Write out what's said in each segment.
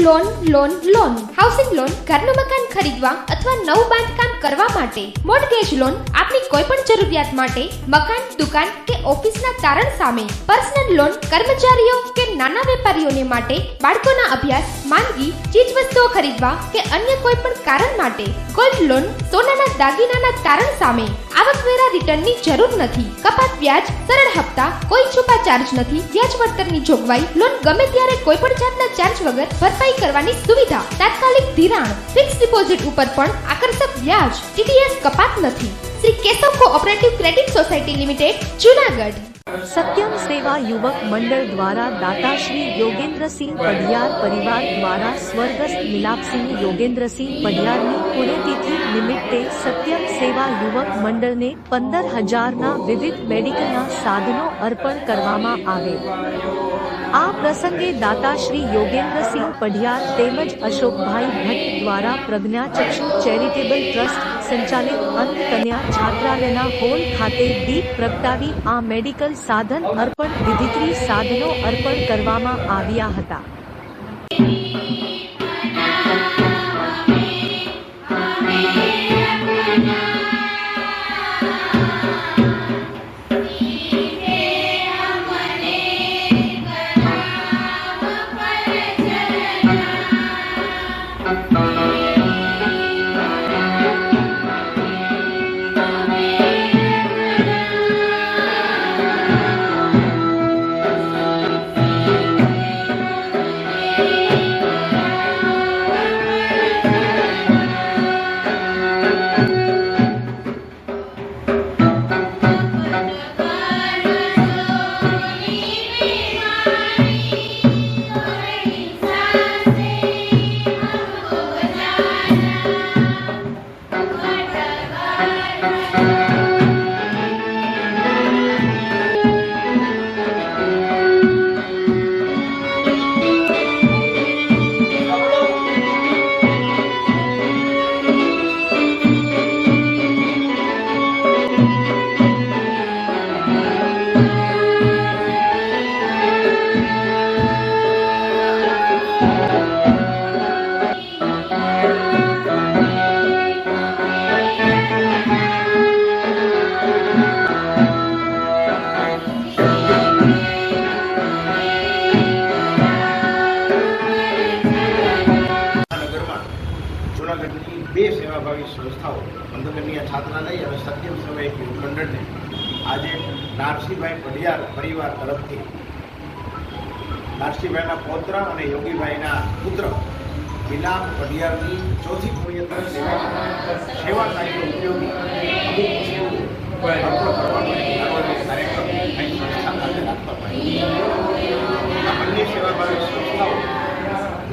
Loan loan loan housing loan ઘરનું મકાન ખરીદવા અથવા નવું બાંધકામ કરવા માટે, મોર્ટગેજ લોન આપની કોઈ પણ જરૂરિયાત માટે, મકાન, દુકાન કે ઓફિસના તારણ સામે, પર્સનલ લોન કર્મચારીઓ કે નાના વેપારીઓને માટે, બાળકોના અભ્યાસ, માંદગી, ચીજવસ્તુઓ ખરીદવા કે અન્ય કોઈ પણ કારણ માટે, ગોલ્ડ લોન સોનાના દાગીનાના તારણ સામે, આવકવેરા રિટર્નની જરૂર નથી, કપાત વ્યાજ, સરળ હપ્તા, કોઈ છુપા ચાર્જ નથી, વ્યાજ વળતરની જોગવાઈ, લોન ગમે ત્યારે કોઈ પણ જાતના ચાર્જ વગર ભરપાઈ કરવાની સુવિધા, તાત્કાલિક ધિરાણ, ફિક્સ ડિપોઝિટ ઉપર પણ આકર્ષક વ્યાજ, ટીડીએસ કપાત નથી. Shri Keshav cooperative credit society limited, Junagadh. Satyam સેવા યુવક મંડળ દ્વારા દાતા શ્રી યોગેન્દ્રસિંહ પઢિયાર પરિવાર દ્વારા સ્વર્ગસ્થ મિલાપસિંહ યોગેન્દ્રસિંહ પઢિયારની પુણ્યતિથિ નિમિત્તે સત્યમ સેવા યુવક મંડળને 15,000ના વિવિધ મેડિકલના સાધનો અર્પણ કરવામાં આવેલ. આ પ્રસંગે દાતા શ્રી યોગેન્દ્રસિંહ પઢિયાર તેમજ અશોકભાઈ ભટ્ટ દ્વારા પ્રજ્ઞાચક્ષુ ચેરિટેબલ ટ્રસ્ટ સંચાલિત અંધ કન્યા છાત્રાલયના હોલ ખાતે દીપ પ્રગટાવી આ મેડિકલ સાધન અર્પણ વિધિથી સાધનો અર્પણ કરવામાં આવ્યા હતા. જૂનાગઢની બે સેવાભાવી સંસ્થાઓ અંધ કન્યા છાત્રાલય અને સત્યમ સેવા યુવક મંડળને આજે નારસિંહભાઈ પઢિયાર પરિવાર તરફથી નારસિંહભાઈના પૌત્ર અને યોગીભાઈના પુત્ર મિલાપ પઢિયારની ચોથી પુણ્યતિથિ સેવા કાર્યનો ઉપયોગી અમુક વસ્તુઓ કરવાનો કાર્યક્રમ અહીં સંસ્થા ખાતે રાખવામાં આવ્યો. આ બંને સેવાભાવી સંસ્થાઓ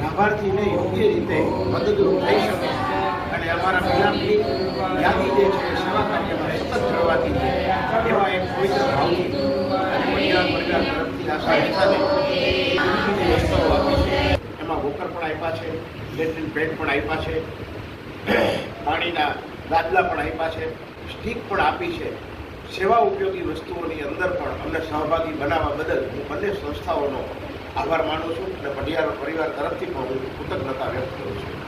લાભાર્થીને યોગ્ય રીતે મદદરૂપ થઈ શકે અને અમારા મિલાપની યાદી જે છે સેવા કાર્યમાં સતત જળવાતી છે એવા એક પવિત્ર ભાવથી અને પઢિયાર પરિવાર તરફથી આ સંસ્થાને બધી વસ્તુઓ આપી છે. એમાં વોકર પણ આપ્યા છે, લેટ્રિન પેડ પણ આપ્યા છે, પાણીના ગાદલા પણ આપ્યા છે, સ્ટીક પણ આપી છે. સેવા ઉપયોગી વસ્તુઓની અંદર પણ અમને સહભાગી બનાવવા બદલ હું બંને સંસ્થાઓનો આભાર માનું છું અને પઢિયાર પરિવાર તરફથી પણ હું કૃતજ્ઞતા વ્યક્ત કરું છું.